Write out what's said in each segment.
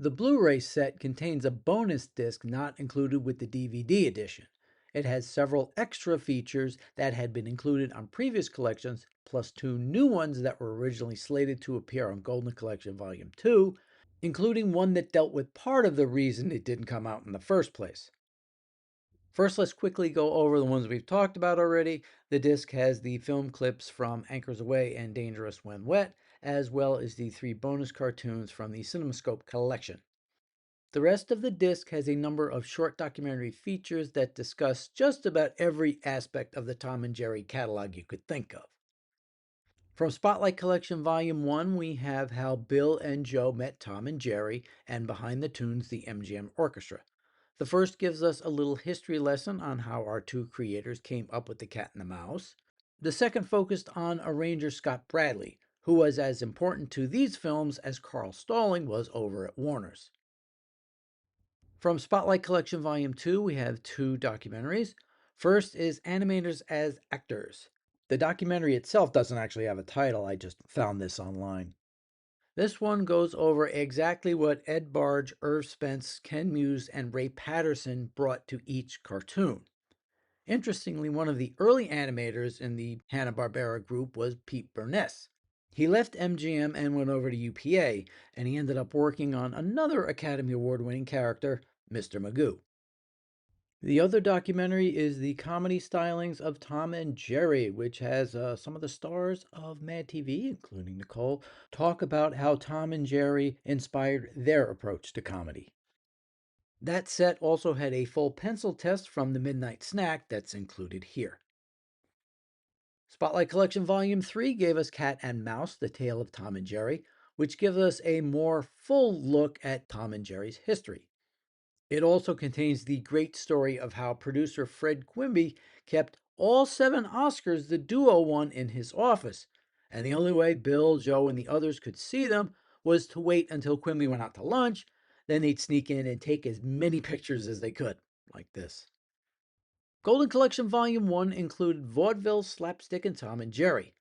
The Blu-ray set contains a bonus disc not included with the DVD edition. It has several extra features that had been included on previous collections, plus two new ones that were originally slated to appear on Golden Collection Volume 2, including one that dealt with part of the reason it didn't come out in the first place. First, let's quickly go over the ones we've talked about already. The disc has the film clips from Anchors Away and Dangerous When Wet, as well as the three bonus cartoons from the CinemaScope collection. The rest of the disc has a number of short documentary features that discuss just about every aspect of the Tom and Jerry catalog you could think of. From Spotlight Collection Volume 1, we have How Bill and Joe Met Tom and Jerry, and Behind the Tunes, the MGM Orchestra. The first gives us a little history lesson on how our two creators came up with the cat and the mouse. The second focused on arranger Scott Bradley, who was as important to these films as Carl Stalling was over at Warner's. From Spotlight Collection Volume 2, we have two documentaries. First is Animators as Actors. The documentary itself doesn't actually have a title, I just found this online. This one goes over exactly what Ed Barge, Irv Spence, Ken Muse, and Ray Patterson brought to each cartoon. Interestingly, one of the early animators in the Hanna-Barbera group was Pete Burness. He left MGM and went over to UPA, and he ended up working on another Academy Award-winning character, Mr. Magoo. The other documentary is the comedy stylings of Tom and Jerry, which has some of the stars of Mad TV, including Nicole, talk about how Tom and Jerry inspired their approach to comedy. That set also had a full pencil test from the Midnight Snack that's included here. Spotlight Collection Volume 3 gave us Cat and Mouse, The Tale of Tom and Jerry, which gives us a more full look at Tom and Jerry's history. It also contains the great story of how producer Fred Quimby kept all 7 Oscars the duo won in his office, and the only way Bill, Joe, and the others could see them was to wait until Quimby went out to lunch. Then they'd sneak in and take as many pictures as they could, like this. Golden Collection Volume 1 included Vaudeville, Slapstick, and Tom and Jerry.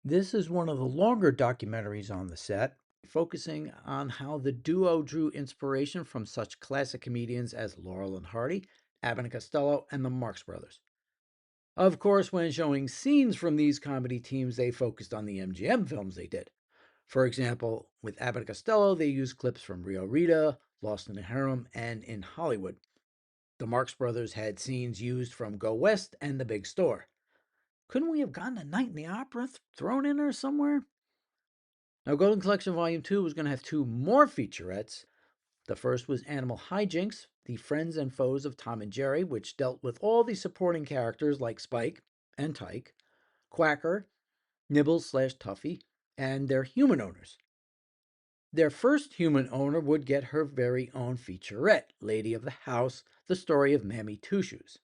This is one of the longer documentaries on the set, focusing on how the duo drew inspiration from such classic comedians as Laurel and Hardy, Abbott and Costello, and the Marx Brothers. Of course, when showing scenes from these comedy teams, they focused on the MGM films they did. For example, with Abbott and Costello, they used clips from Rio Rita, Lost in the Harem, and In Hollywood. The Marx Brothers had scenes used from Go West and The Big Store. Couldn't we have gotten A Night in the Opera thrown in there somewhere? Now, Golden Collection Volume 2 was going to have 2 more featurettes. The first was Animal Hijinks, the friends and foes of Tom and Jerry, which dealt with all the supporting characters like Spike and Tyke, Quacker, Nibbles/Tuffy, and their human owners. Their first human owner would get her very own featurette, Lady of the House, the story of Mammy Two Shoes.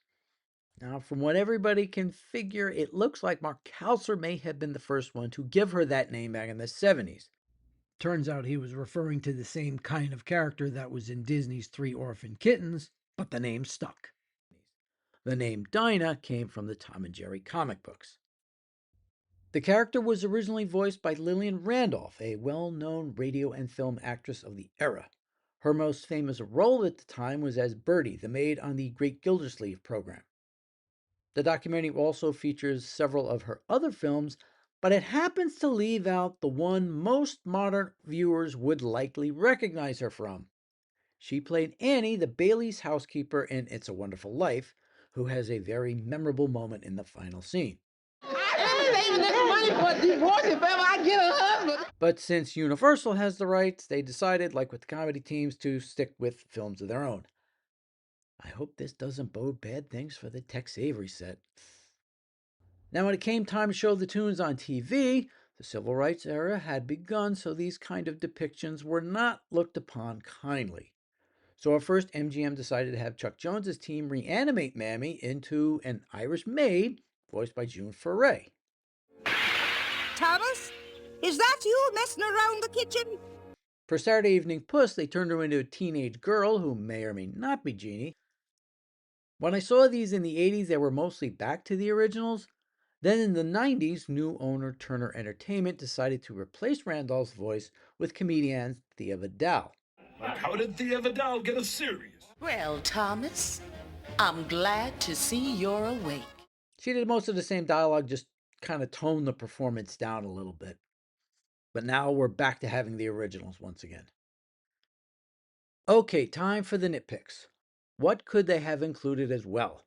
Now, from what everybody can figure, it looks like Mark Kalser may have been the first one to give her that name back in the 70s. Turns out he was referring to the same kind of character that was in Disney's Three Orphan Kittens, but the name stuck. The name Dinah came from the Tom and Jerry comic books. The character was originally voiced by Lillian Randolph, a well-known radio and film actress of the era. Her most famous role at the time was as Bertie, the maid on the Great Gildersleeve program. The documentary also features several of her other films, but it happens to leave out the one most modern viewers would likely recognize her from. She played Annie, the Bailey's housekeeper in It's a Wonderful Life, who has a very memorable moment in the final scene. But since Universal has the rights, they decided, like with the comedy teams, to stick with films of their own. I hope this doesn't bode bad things for the Tex Avery set. Now, when it came time to show the tunes on TV, the civil rights era had begun, so these kind of depictions were not looked upon kindly. So at first, MGM decided to have Chuck Jones's team reanimate Mammy into an Irish maid, voiced by June Foray. Thomas, is that you messing around the kitchen? For Saturday Evening Puss, they turned her into a teenage girl who may or may not be Jeannie. When I saw these in the 80s, they were mostly back to the originals. Then in the 90s, new owner Turner Entertainment decided to replace Randolph's voice with comedian Thea Vidal. Like, how did Thea Vidal get a series? Well, Thomas, I'm glad to see you're awake. She did most of the same dialogue, just kind of toned the performance down a little bit. But now we're back to having the originals once again. Okay, time for the nitpicks. What could they have included as well?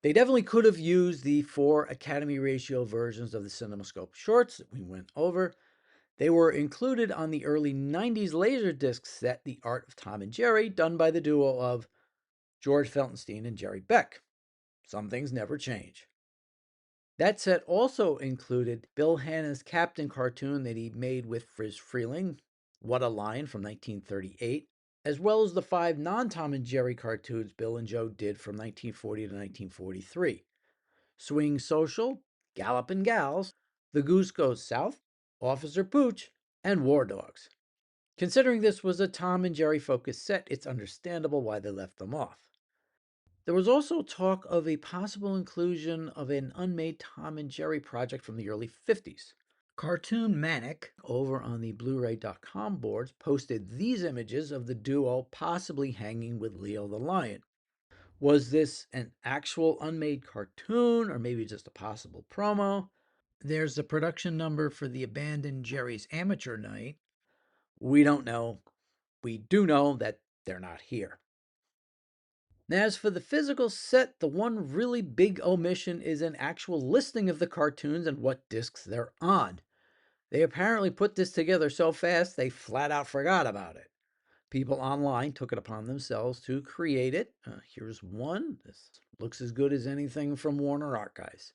They definitely could have used the 4 Academy ratio versions of the CinemaScope shorts that we went over. They were included on the early 90s Laserdisc set, The Art of Tom and Jerry, done by the duo of George Felsenstein and Jerry Beck. Some things never change. That set also included Bill Hanna's Captain cartoon that he made with Friz Freleng, What a Line from 1938, as well as the 5 non-Tom and Jerry cartoons Bill and Joe did from 1940 to 1943. Swing Social, Gallopin' Gals, The Goose Goes South, Officer Pooch, and War Dogs. Considering this was a Tom and Jerry focused set, it's understandable why they left them off. There was also talk of a possible inclusion of an unmade Tom and Jerry project from the early 50s. Cartoon Manic over on the Blu-ray.com boards posted these images of the duo possibly hanging with Leo the Lion. Was this an actual unmade cartoon or maybe just a possible promo? There's the production number for the abandoned Jerry's Amateur Night. We don't know. We do know that they're not here. As for the physical set, the one really big omission is an actual listing of the cartoons and what discs they're on. They apparently put this together so fast they flat out forgot about it. People online took it upon themselves to create it. Here's one. This looks as good as anything from Warner Archives.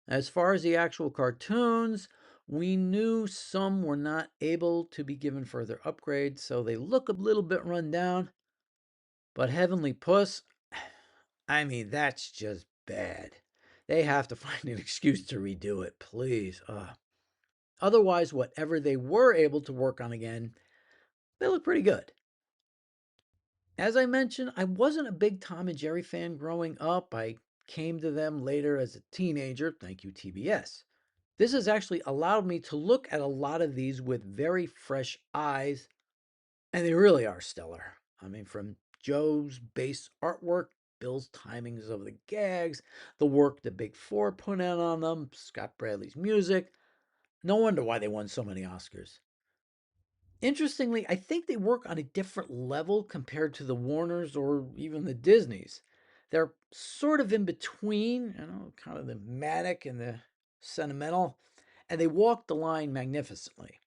As far as the actual cartoons, we knew some were not able to be given further upgrades, so they look a little bit run down. But Heavenly Puss, I mean, that's just bad. They have to find an excuse to redo it, please. Otherwise, whatever they were able to work on again, they look pretty good. As I mentioned, I wasn't a big Tom and Jerry fan growing up. I came to them later as a teenager. Thank you, TBS. This has actually allowed me to look at a lot of these with very fresh eyes, and they really are stellar. I mean, from Joe's base artwork, Bill's timings of the gags, the work the Big Four put in on them, Scott Bradley's music. No wonder why they won so many Oscars. Interestingly, I think they work on a different level compared to the Warners or even the Disneys. They're sort of in between, kind of the manic and the sentimental, and they walk the line magnificently.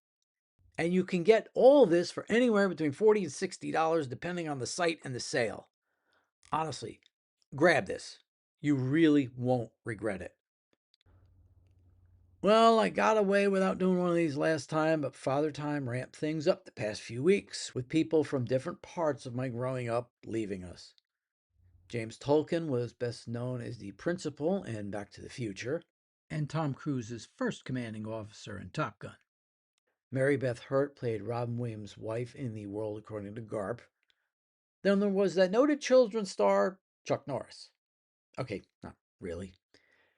And you can get all this for anywhere between $40 and $60 depending on the site and the sale. Honestly, grab this. You really won't regret it. Well, I got away without doing one of these last time, but Father Time ramped things up the past few weeks with people from different parts of my growing up leaving us. James Tolkien was best known as the principal in Back to the Future, and Tom Cruise's first commanding officer in Top Gun. Mary Beth Hurt played Robin Williams' wife in The World According to Garp. Then there was that noted children's star, Chuck Norris. Okay, not really.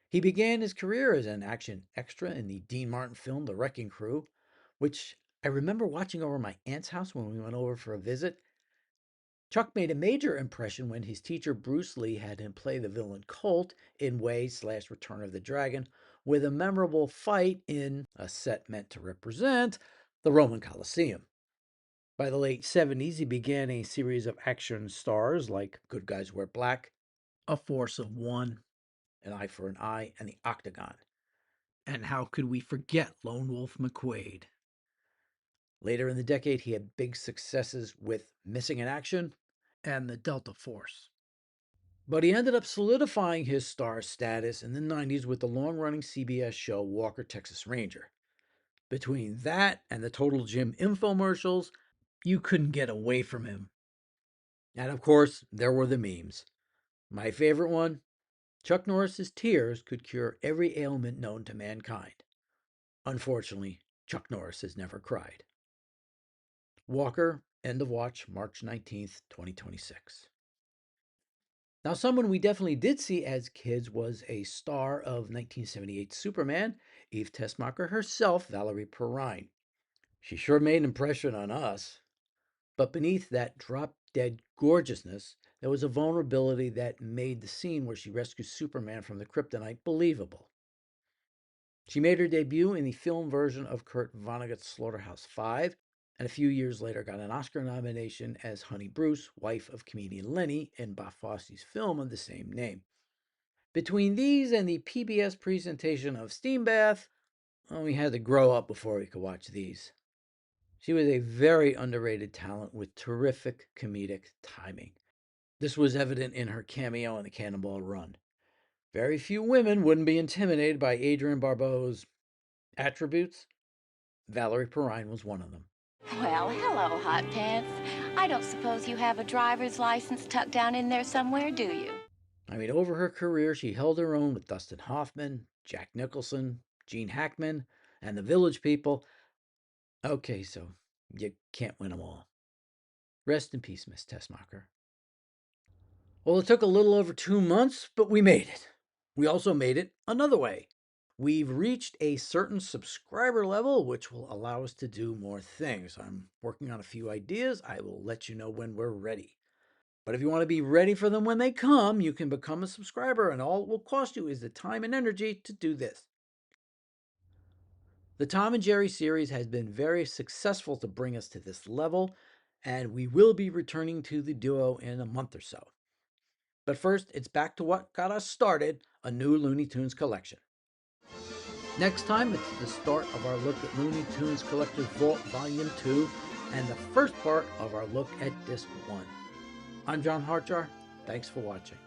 He began his career as an action extra in the Dean Martin film The Wrecking Crew, which I remember watching over my aunt's house when we went over for a visit. Chuck made a major impression when his teacher Bruce Lee had him play the villain Colt in Way/Return of the Dragon, with a memorable fight in a set meant to represent the Roman Colosseum. By the late 70s, he began a series of action stars like Good Guys Wear Black, A Force of One, An Eye for an Eye, and The Octagon. And how could we forget Lone Wolf McQuade? Later in the decade, he had big successes with Missing in Action and the Delta Force. But he ended up solidifying his star status in the 90s with the long-running CBS show Walker, Texas Ranger. Between that and the Total Gym infomercials, you couldn't get away from him. And of course, there were the memes. My favorite one, Chuck Norris's tears could cure every ailment known to mankind. Unfortunately, Chuck Norris has never cried. Walker, end of watch, March 19th, 2026. Now, someone we definitely did see as kids was a star of 1978 Superman, Eve Tessmacher herself, Valerie Perrine. She sure made an impression on us. But beneath that drop-dead gorgeousness, there was a vulnerability that made the scene where she rescues Superman from the kryptonite believable. She made her debut in the film version of Kurt Vonnegut's Slaughterhouse-Five, and a few years later got an Oscar nomination as Honey Bruce, wife of comedian Lenny, in Bob Fosse's film of the same name. Between these and the PBS presentation of Steam Bath, well, we had to grow up before we could watch these. She was a very underrated talent with terrific comedic timing. This was evident in her cameo in the Cannonball Run. Very few women wouldn't be intimidated by Adrienne Barbeau's attributes. Valerie Perrine was one of them. Well, hello, Hot Pants. I don't suppose you have a driver's license tucked down in there somewhere, do you? I mean, over her career, she held her own with Dustin Hoffman, Jack Nicholson, Gene Hackman, and the Village People. Okay, so you can't win them all. Rest in peace, Miss Tessmacher. Well, it took a little over 2 months, but we made it. We also made it another way. We've reached a certain subscriber level, which will allow us to do more things. I'm working on a few ideas. I will let you know when we're ready. But if you want to be ready for them when they come, you can become a subscriber, and all it will cost you is the time and energy to do this. The Tom and Jerry series has been very successful to bring us to this level, and we will be returning to the duo in a month or so. But first, it's back to what got us started, a new Looney Tunes collection. Next time, it's the start of our look at Looney Tunes Collector's Vault Volume 2 and the first part of our look at Disc 1. I'm John Hartjar. Thanks for watching.